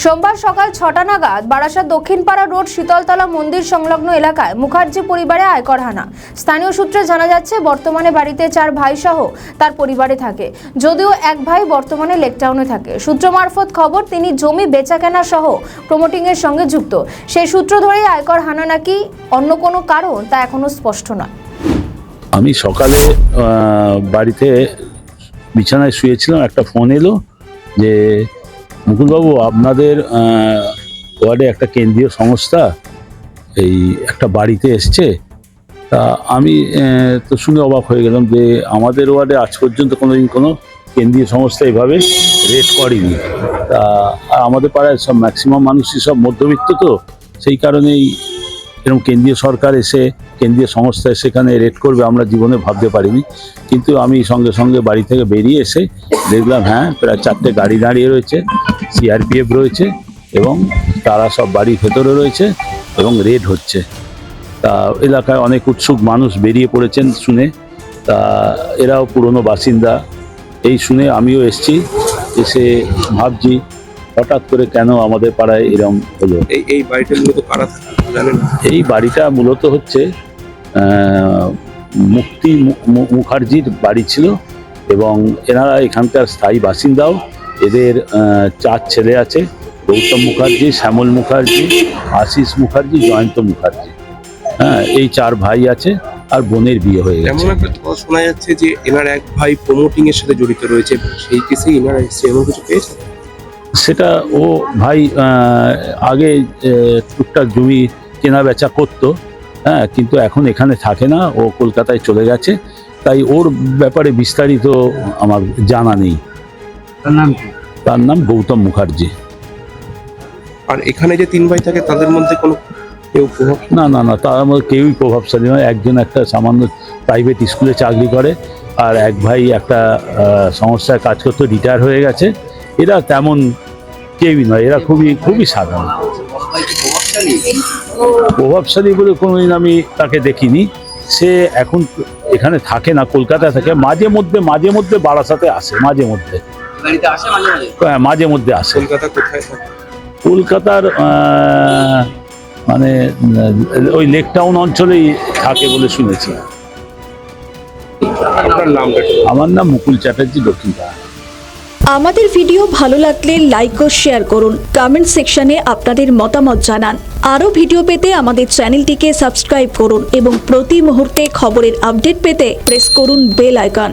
সোমবার সকাল ৬টা নাগাদ বারাসাত দক্ষিণপাড়া রোড শীতলতলা মন্দির সংলগ্ন এলাকায় মুখার্জি পরিবারে আয়কর হানা। স্থানীয় সূত্রে জানা যাচ্ছে বর্তমানে বাড়িতে 4 ভাই সহ তার পরিবারে থাকে, যদিও এক ভাই বর্তমানে লেকটাউনে থাকে। সূত্র মারফত খবর তিনি জমি বেচাকেনা সহ প্রমোটিং এর সঙ্গে যুক্ত। সেই সূত্র ধরেই আয়কর হানা নাকি অন্য কোনো কারণ তা এখনো স্পষ্ট নয়। আমি সকালে বাড়িতে বিছানায় শুয়েছিলাম, একটা ফোন এলো যে মুকুলবাবু আপনাদের ওয়ার্ডে একটা কেন্দ্রীয় সংস্থা এই একটা বাড়িতে এসছে। তা আমি তো শুনে অবাক হয়ে গেলাম যে আমাদের ওয়ার্ডে আজ পর্যন্ত কোনোদিন কোনো কেন্দ্রীয় সংস্থা এভাবে রেড করেনি। তা আমাদের পাড়ায় সব ম্যাক্সিমাম মানুষই সব মধ্যবিত্ত, তো সেই কারণেই এরকম কেন্দ্রীয় সরকার এসে কেন্দ্রীয় সংস্থায় সেখানে রেড করবে আমরা জীবনে ভাবতে পারিনি। কিন্তু আমি সঙ্গে সঙ্গে বাড়ি থেকে বেরিয়ে এসে দেখলাম হ্যাঁ প্রায় 4টে গাড়ি দাঁড়িয়ে রয়েছে, সিআরপিএফ রয়েছে এবং তারা সব বাড়ির ভেতরে রয়েছে এবং রেড হচ্ছে। তা এলাকায় অনেক উৎসুক মানুষ বেরিয়ে পড়েছেন শুনে, তা এরাও পুরনো বাসিন্দা। এই শুনে আমিও এসছি, এসে ভাবছি হঠাৎ করে কেন আমাদের পাড়ায় এরকম হলো। এই বাড়িটা মূলত কারা জানেন? এই বাড়িটা মূলত হচ্ছে মুক্তি মুখার্জির বাড়ি ছিল এবং এনারা এখানকার স্থায়ী বাসিন্দাও। এদের 4 ছেলে আছে, গৌতম মুখার্জি, শ্যামল মুখার্জি, আশিস মুখার্জি, জয়ন্ত মুখার্জি। হ্যাঁ, এই 4 ভাই আছে আর বোনের বিয়ে হয়ে গেছে। এমন একটা কথা শোনা যাচ্ছে যে এনার এক ভাই প্রমোটিং এর সাথে জড়িত রয়েছে, সেই কেসে এনারা এমন কিছু পেয়েছে? সেটা ও ভাই আগে টুকটাক জমি কেনা বেচা করতো, হ্যাঁ, কিন্তু এখন এখানে থাকে না, ও কলকাতায় চলে গেছে। তাই ওর ব্যাপারে বিস্তারিত আমার জানা নেই। তার নাম গৌতম মুখার্জি। আর এখানে যে 3 ভাই থাকে তাদের মধ্যে কোনো কেউ প্রভাব? না না না, তার মধ্যে কেউই প্রভাবশালী নয়। একজন একটা সামান্য প্রাইভেট স্কুলে চাকরি করে, আর এক ভাই একটা সংস্থায় কাজ করতে রিটায়ার হয়ে গেছে। এরা তেমন কেউই নয়, এরা খুবই সাধারণ। প্রভাবশালী বলে কোনোদিন আমি তাকে দেখিনি। সে এখন এখানে থাকে না, কলকাতায় থাকে। মাঝে মধ্যে বারাসাতে আসে, মাঝে মধ্যে আসে। কলকাতা কোথায় থাকে? কলকাতার মানে ওই লেকটাউন অঞ্চলেই থাকে বলে শুনেছি। আপনার নামটা? আমার নাম মুকুল চ্যাটার্জি, দক্ষিণপাড়া। আমাদের ভিডিও ভালো লাগলে লাইক ও শেয়ার করুন, কমেন্ট সেকশনে আপনাদের মতামত জানান। আরও ভিডিও পেতে আমাদের চ্যানেলটিকে সাবস্ক্রাইব করুন এবং প্রতি মুহূর্তে খবরের আপডেট পেতে প্রেস করুন বেল আইকন।